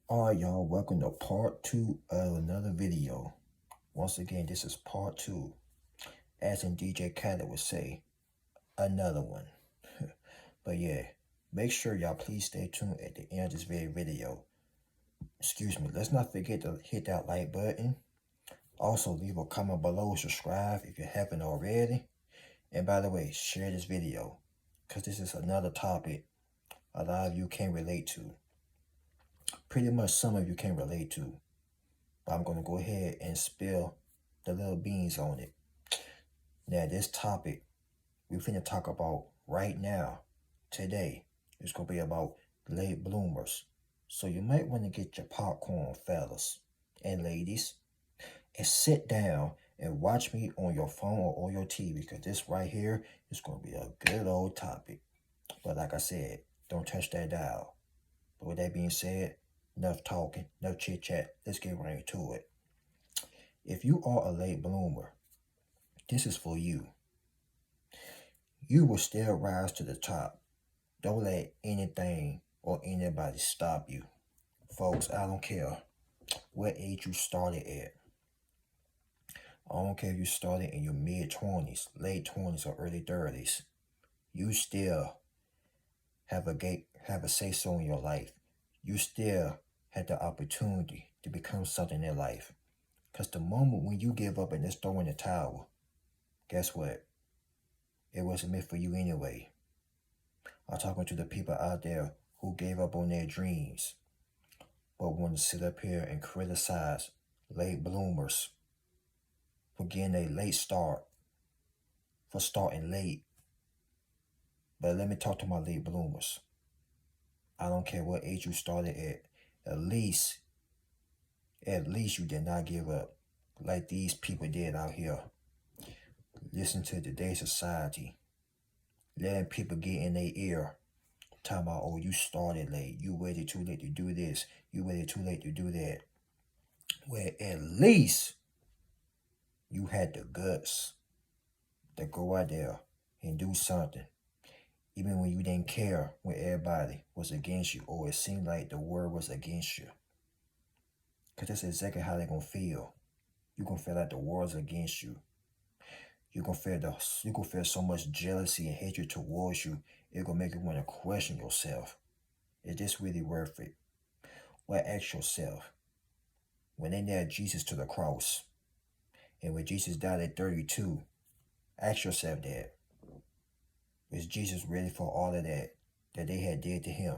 Alright, y'all, welcome to part 2 of another video. Once again, this is part 2. As in DJ Khaled would say, another one. But yeah, make sure y'all please stay tuned at the end of this video. Excuse me, let's not forget to hit that like button. Also, leave a comment below, subscribe if you haven't already. And by the way, share this video, because this is another topic a lot of you can relate to. Pretty much some of you can relate to. But I'm going to go ahead and spill the little beans on it. Now, this topic we're finna talk about right now, today, is going to be about late bloomers. So you might want to get your popcorn, fellas and ladies, and sit down and watch me on your phone or on your TV, because this right here is going to be a good old topic. But like I said, don't touch that dial. But with that being said, enough talking, enough chit chat. Let's get right into it. If you are a late bloomer, this is for you. You will still rise to the top. Don't let anything or anybody stop you. Folks, I don't care what age you started at. I don't care if you started in your mid-20s, late 20s, or early 30s. You still have a say-so in your life. You still have the opportunity to become something in life. Because the moment when you give up and just throw in the towel, guess what? It wasn't meant for you anyway. I'm talking to the people out there who gave up on their dreams, but want to sit up here and criticize late bloomers for getting a late start, for starting late. But let me talk to my late bloomers. I don't care what age you started at. At least you did not give up like these people did out here. Listen to today's society. Letting people get in their ear. Talking about, oh, you started late. You waited too late to do this. You waited too late to do that. Well, at least you had the guts to go out there and do something. Even when you didn't care, when everybody was against you, or it seemed like the world was against you. Because that's exactly how they're going to feel. You're going to feel like the world's against you. You're going to feel so much jealousy and hatred towards you, it's going to make you want to question yourself. Is this really worth it? Well, ask yourself, when they nailed Jesus to the cross, and when Jesus died at 32, ask yourself that. Was Jesus ready for all of that they had did to him?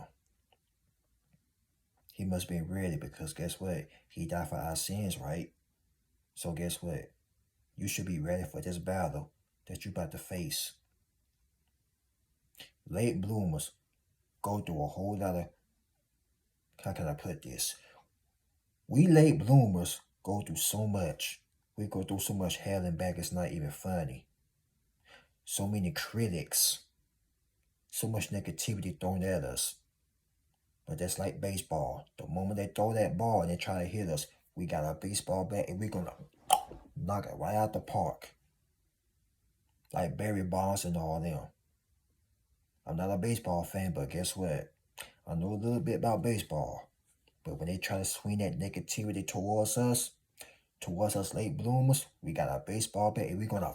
He must have been ready, because guess what? He died for our sins, right? So guess what? You should be ready for this battle that you're about to face. Late bloomers go through a whole lot of, how can I put this? We late bloomers go through so much. We go through so much hell and back, it's not even funny. So many critics. So much negativity thrown at us. But that's like baseball. The moment they throw that ball and they try to hit us, we got our baseball bat and we're going to knock it right out the park. Like Barry Bonds and all them. I'm not a baseball fan, but guess what? I know a little bit about baseball. But when they try to swing that negativity towards us late bloomers, we got our baseball bat and we're going to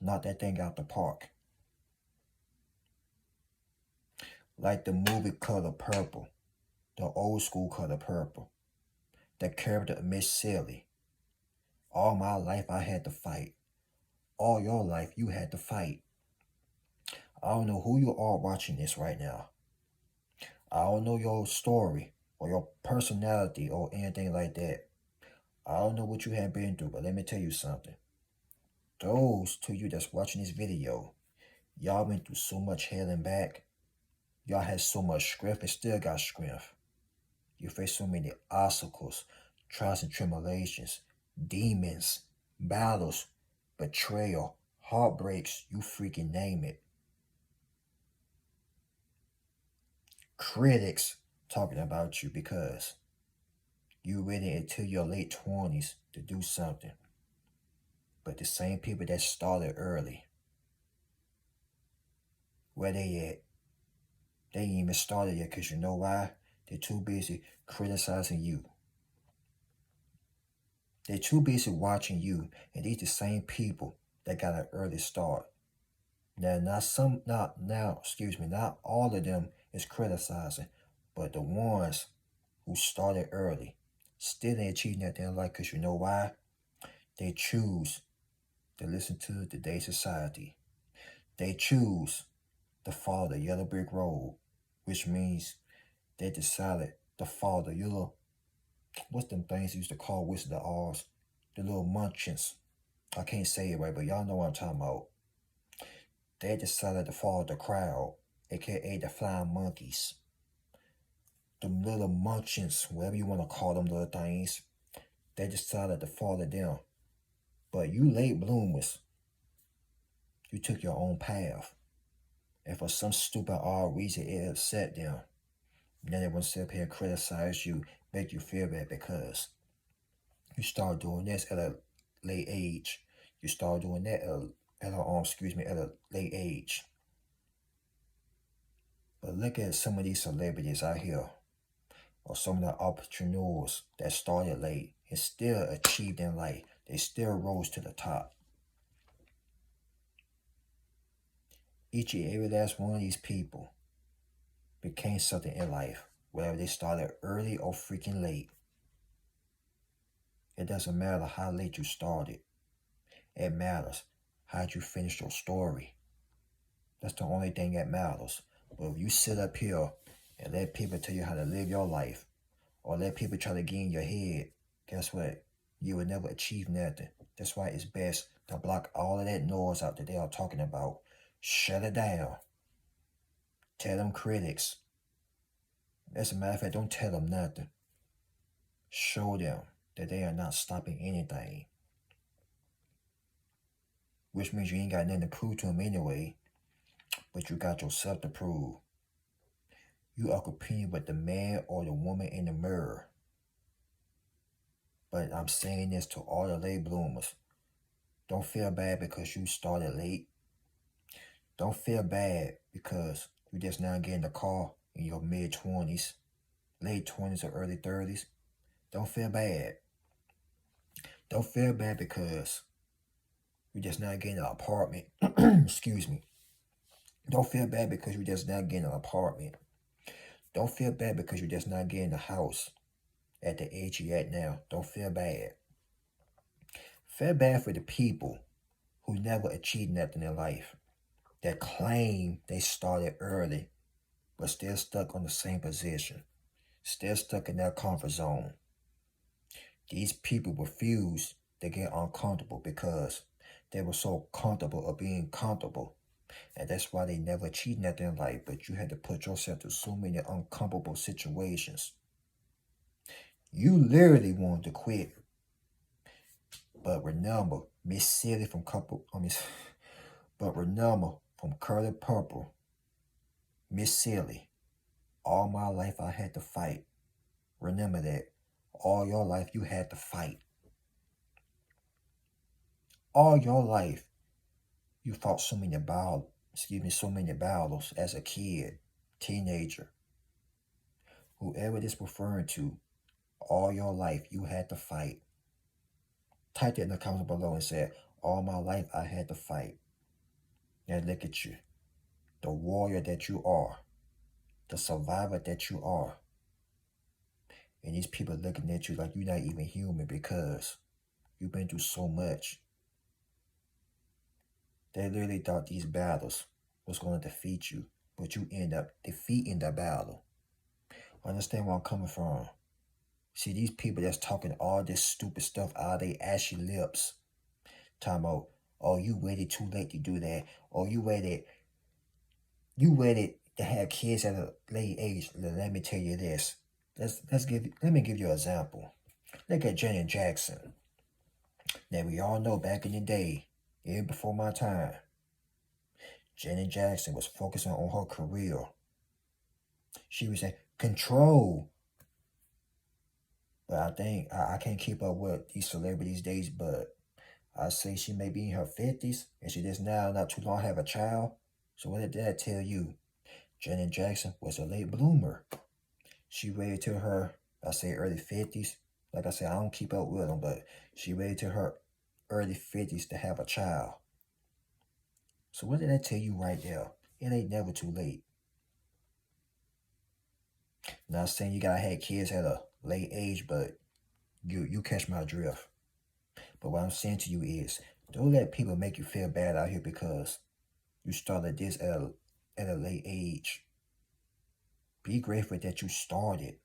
knock that thing out the park. Like the movie Color Purple, the old school Color Purple, the character of Miss Sally. All my life I had to fight. All your life you had to fight. I don't know who you are watching this right now. I don't know your story or your personality or anything like that. I don't know what you have been through, but let me tell you something. Those to you that's watching this video, y'all went through so much hell and back. Y'all had so much strength and still got strength. You faced so many obstacles, trials and tribulations, demons, battles, betrayal, heartbreaks, you freaking name it. Critics talking about you because you waited until your late 20s to do something. But the same people that started early, where they at? They ain't even started yet, because you know why? They're too busy criticizing you. They're too busy watching you, and these the same people that got an early start. Now, not all of them is criticizing, but the ones who started early still ain't achieving that in life, because you know why? They choose to listen to today's society. They choose to follow the yellow brick road, which means they decided to follow the yellow, what's them things they used to call Wizard of Oz? The little munchkins. I can't say it right, but y'all know what I'm talking about. They decided to follow the crowd, aka the flying monkeys. Them little munchkins, whatever you want to call them little things, they decided to follow them. But you late bloomers, you took your own path. And for some stupid odd reason it upset them. Then they want to sit up here and criticize you, make you feel bad because you start doing this at a late age. You start doing that at a late age. But look at some of these celebrities out here, or some of the entrepreneurs that started late and still achieved in life. They still rose to the top. Each and every last one of these people became something in life, whether they started early or freaking late. It doesn't matter how late you started. It matters how you finish your story. That's the only thing that matters. But if you sit up here and let people tell you how to live your life, or let people try to get in your head, guess what? You will never achieve nothing. That's why it's best to block all of that noise out that they are talking about. Shut it down. Tell them critics. As a matter of fact, don't tell them nothing. Show them that they are not stopping anything. Which means you ain't got nothing to prove to them anyway, but you got yourself to prove. You are competing with the man or the woman in the mirror. But I'm saying this to all the late bloomers. Don't feel bad because you started late. Don't feel bad because you just now getting the car in your mid-20s, late 20s or early 30s. Don't feel bad. Don't feel bad because you just now getting an apartment. Excuse me. Don't feel bad because you just now getting an apartment. Don't feel bad because you just not getting a house at the age you're at now. Don't feel bad. Feel bad for the people who never achieved nothing in life, that claim they started early, but still stuck on the same position, still stuck in their comfort zone. These people refuse to get uncomfortable because they were so comfortable of being comfortable. And that's why they never achieved nothing in life, but you had to put yourself through so many uncomfortable situations. You literally wanted to quit. But remember, Miss Silly from Curly Purple, Miss Silly, all my life I had to fight. Remember that. All your life you had to fight. All your life you fought so many battles as a kid, teenager. Whoever this referring to, all your life you had to fight. Type it in the comments below and say, all my life I had to fight. Now look at you. The warrior that you are. The survivor that you are. And these people looking at you like you're not even human because you've been through so much. They literally thought these battles was going to defeat you, but you end up defeating the battle. Understand where I'm coming from? See, these people that's talking all this stupid stuff out of their ashy lips, talking about, oh, you waited too late to do that, or you waited to have kids at a late age. Let me tell you this. Let me give you an example. Look at Janet Jackson. Now we all know back in the day, even before my time, Janet Jackson was focusing on her career. She was in control. But I think I can't keep up with these celebrities' days, but I say she may be in her 50s and she just now not too long have a child. So what did that tell you? Janet Jackson was a late bloomer. She waited till her, I say early 50s. Like I said, I don't keep up with them, but she waited till her early 50s to have a child. So what did I tell you right there? It ain't never too late. Not saying you gotta have kids at a late age, but you catch my drift. But what I'm saying to you is, don't let people make you feel bad out here because you started this at a late age. Be grateful that you started.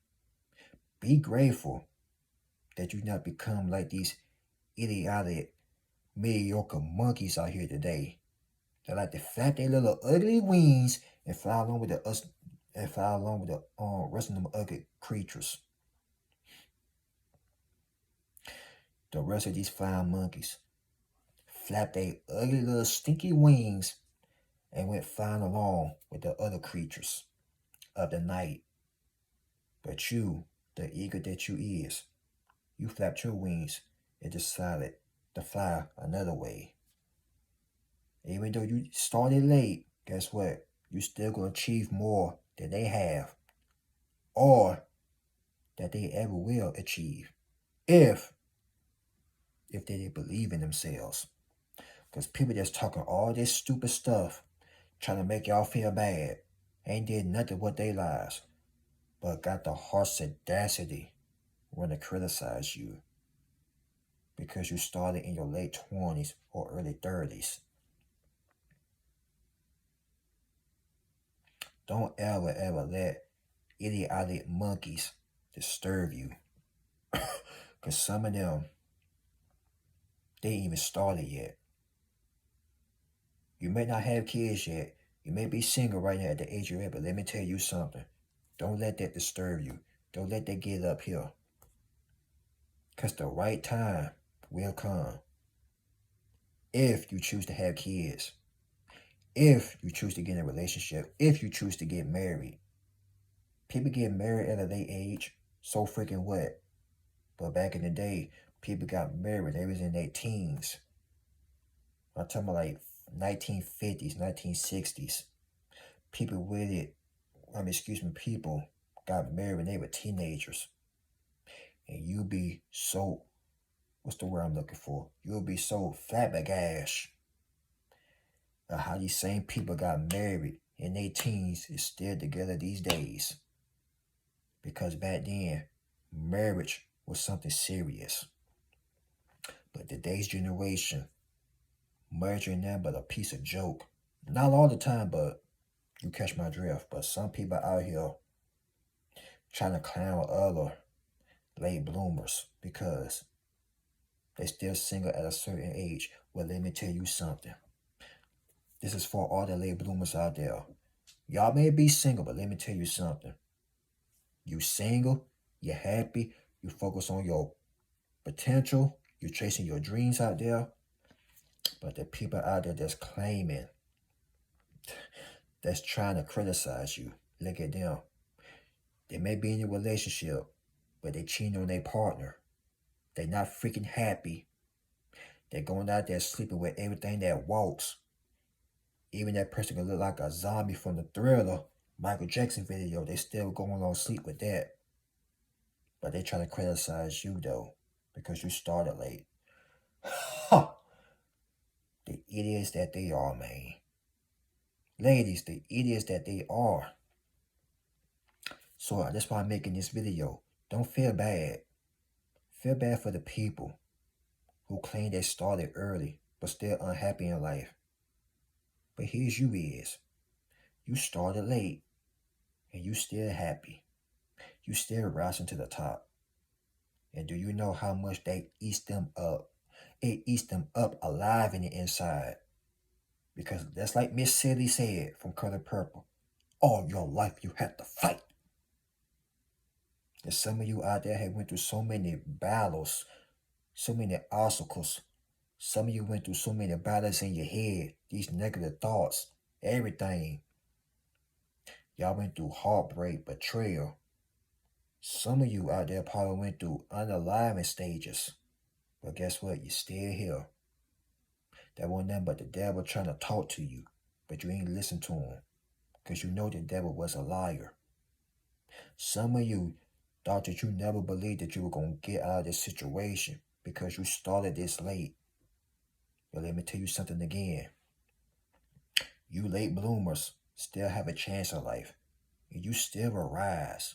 Be grateful that you not become like these idiotic, mediocre monkeys out here today. They like to flap their little ugly wings and fly along with the rest of them ugly creatures. The rest of these flying monkeys flapped their ugly little stinky wings and went flying along with the other creatures of the night. But you, the eagle that you is, you flapped your wings and decided to fly another way. Even though you started late, guess what? You still gonna achieve more than they have, or that they ever will achieve, if they didn't believe in themselves. Because people just talking all this stupid stuff, trying to make y'all feel bad, ain't did nothing with their lives, but got the heart's audacity want to criticize you because you started in your late 20s or early 30s. Don't ever let idiotic monkeys disturb you. Because some of them, they ain't even started yet. You may not have kids yet. You may be single right now at the age you're at, but let me tell you something. Don't let that disturb you. Don't let that get up here. Because the right time will come. If you choose to have kids. If you choose to get in a relationship. If you choose to get married. People get married at a late age. So freaking what? But back in the day, people got married. They was in their teens. I'm talking about like 1950s, 1960s. People got married when they were teenagers. And you be so, what's the word I'm looking for? You'll be so flabbergasted at how these same people got married in their teens is still together these days. Because back then, marriage was something serious. But today's generation, marriage ain't nothing but a piece of joke. Not all the time, but you catch my drift. But some people out here trying to clown other late bloomers because they still single at a certain age. Well, let me tell you something. This is for all the late bloomers out there. Y'all may be single, but let me tell you something. You single, you're happy, you focus on your potential, you're chasing your dreams out there. But the people out there that's claiming, that's trying to criticize you, look at them. They may be in a relationship, but they cheating on their partner. They're not freaking happy. They're going out there sleeping with everything that walks. Even that person can look like a zombie from the Thriller Michael Jackson video. They still going on sleep with that. But they try to criticize you though, because you started late. Huh. The idiots that they are, man. Ladies, the idiots that they are. So that's why I'm making this video. Don't feel bad. Feel bad for the people who claim they started early but still unhappy in life. But here's you is. You started late and you still happy. You still rising to the top. And do you know how much they eats them up? It eats them up alive in the inside. Because that's like Miss Silly said from Color Purple. All your life you had to fight. And some of you out there have went through so many battles, so many obstacles. Some of you went through so many battles in your head, these negative thoughts, everything. Y'all went through heartbreak, betrayal. Some of you out there probably went through unaliving stages. But guess what? You're still here. That wasn't nothing but the devil trying to talk to you. But you ain't listen to him. Because you know the devil was a liar. Some of you thought that you never believed that you were going to get out of this situation because you started this late. But let me tell you something again. You late bloomers still have a chance at life. And you still will rise.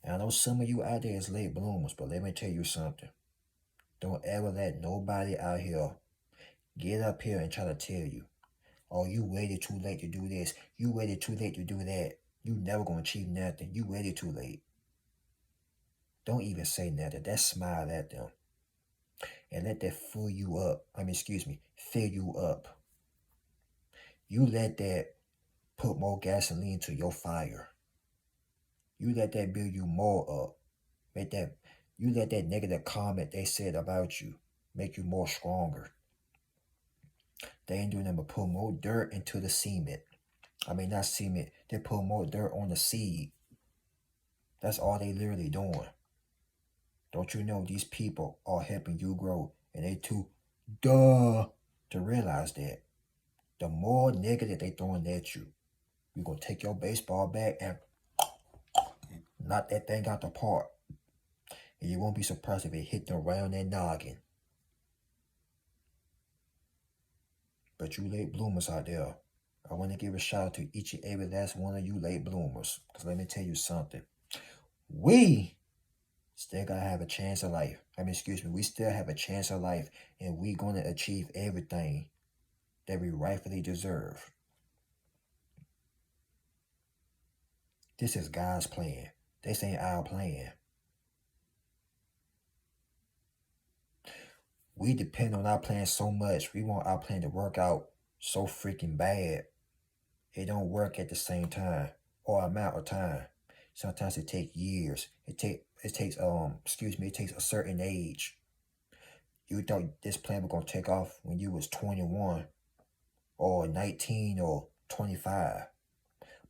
And I know some of you out there is late bloomers, but let me tell you something. Don't ever let nobody out here get up here and try to tell you, oh, you waited too late to do this. You waited too late to do that. You never going to achieve nothing. You waited too late. Don't even say nothing. Just smile at them. And let that fill you up. Fill you up. You let that put more gasoline to your fire. You let that build you more up. You let that negative comment they said about you make you more stronger. They ain't doing nothing but put more dirt into the cement. Not cement. They put more dirt on the seed. That's all they literally doing. Don't you know these people are helping you grow, and they too to realize that the more negative they throwing at you, you're gonna take your baseball bat and knock that thing out the park. And you won't be surprised if it hit them right on their noggin. But you late bloomers out there, I want to give a shout out to each and every last one of you late bloomers. Because let me tell you something. We still gotta have a chance of life. We still have a chance of life, and we gonna achieve everything that we rightfully deserve. This is God's plan. This ain't our plan. We depend on our plan so much. We want our plan to work out so freaking bad. It don't work at the same time or amount of time. Sometimes it takes years. It takes a certain age. You thought this plan was gonna take off when you was 21 or 19 or 25.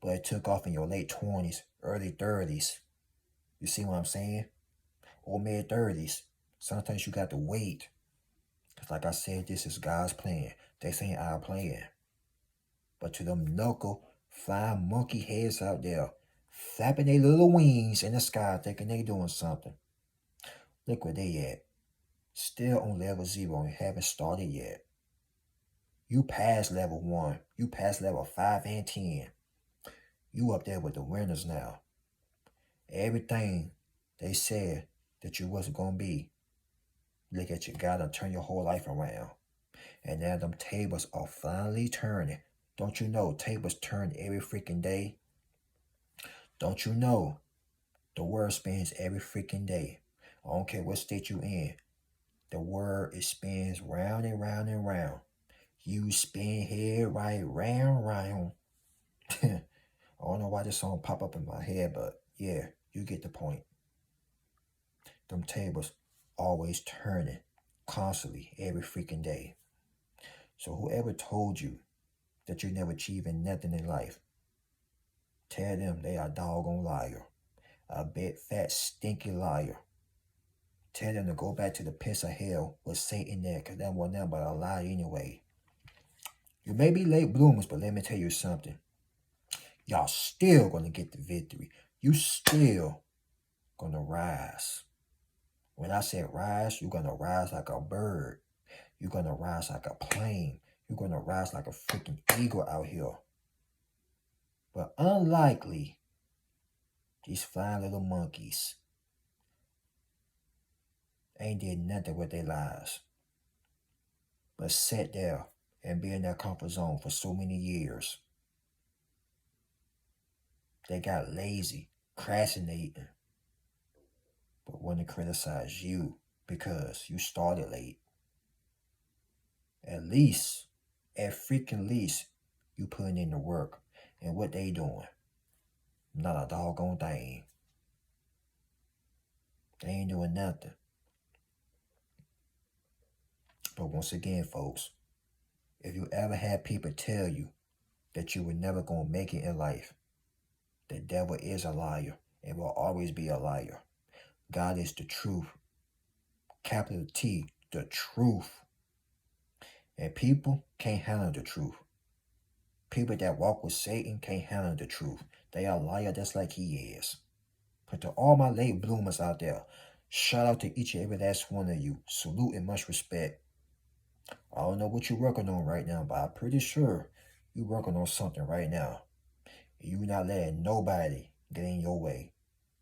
But it took off in your late 20s, early 30s. You see what I'm saying? Or mid 30s. Sometimes you got to wait. Because like I said, this is God's plan. This ain't our plan. But to them knuckle, flying monkey heads out there, flapping their little wings in the sky thinking they doing something. Look where they at. Still on level 0 and haven't started yet. You passed level 1. You passed level 5 and 10. You up there with the winners now. Everything they said that you wasn't going to be. Look at you, God done turn your whole life around. And now them tables are finally turning. Don't you know tables turn every freaking day? Don't you know the world spins every freaking day? I don't care what state you in. The world spins round and round and round. You spin here right round, round. I don't know why this song pop up in my head, but yeah, you get the point. Them tables always turning, constantly, every freaking day. So whoever told you that you're never achieving nothing in life, tell them they are a doggone liar. A big, fat, stinky liar. Tell them to go back to the pits of hell with Satan there, because that wasn't nothing but a lie anyway. You may be late bloomers, but let me tell you something. Y'all still going to get the victory. You still going to rise. When I said rise, you're going to rise like a bird. You're going to rise like a plane. You're going to rise like a freaking eagle out here. But unlikely, these fine little monkeys ain't did nothing with their lives. But sat there and be in their comfort zone for so many years. They got lazy, procrastinating. But want to criticize you because you started late. At freaking least, you putting in the work. And what they doing? Not a doggone thing. They ain't doing nothing. But once again, folks, if you ever had people tell you that you were never going to make it in life, the devil is a liar and will always be a liar. God is the truth. Capital T, the truth. And people can't handle the truth. People that walk with Satan can't handle the truth. They are liars just like he is. But to all my late bloomers out there, shout out to each and every last one of you. Salute and much respect. I don't know what you're working on right now, but I'm pretty sure you're working on something right now. You're not letting nobody get in your way.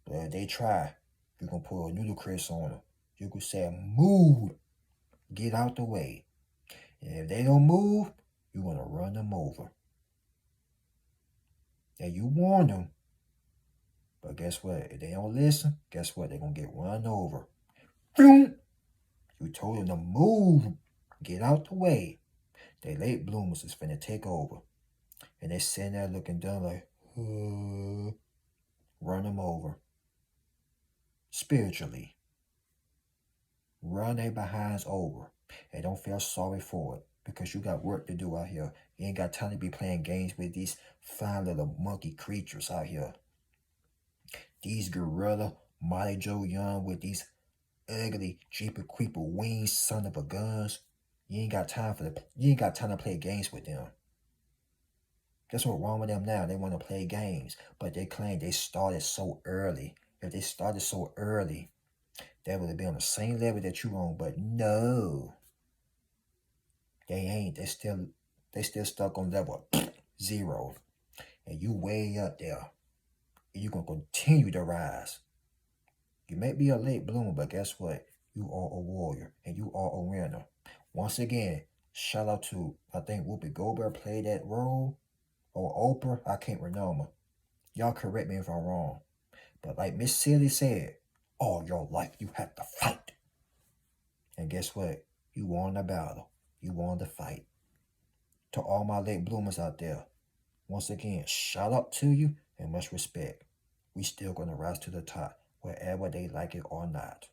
But if they try, you're going to pull a Ludacris on them. You can say, move, get out the way. And if they don't move, you're going to run them over. And you warn them. But guess what? If they don't listen, guess what? They're going to get run over. You told them to move, get out the way. They late bloomers is finna take over. And they sitting there looking dumb like, run them over. Spiritually. Run their behinds over. And don't feel sorry for it. Because you got work to do out here. You ain't got time to be playing games with these fine little monkey creatures out here. These gorilla, Molly Joe Young with these ugly Jeepy Creeper wings, son of a guns. You ain't got time to play games with them. That's what's wrong with them now. They want to play games, but they claim they started so early. If they started so early, they would have been on the same level that you on. But no, they ain't. They still stuck on level 0, and you way up there. And you gonna continue to rise. You may be a late bloomer, but guess what? You are a warrior, and you are a winner. Once again, shout out to, I think Whoopi Goldberg played that role, or Oprah, I can't remember. Y'all correct me if I'm wrong. But like Miss Silly said, all your life you have to fight. And guess what? You won the battle. You won the fight. To all my late bloomers out there, once again, shout out to you and much respect. We still gonna rise to the top, wherever they like it or not.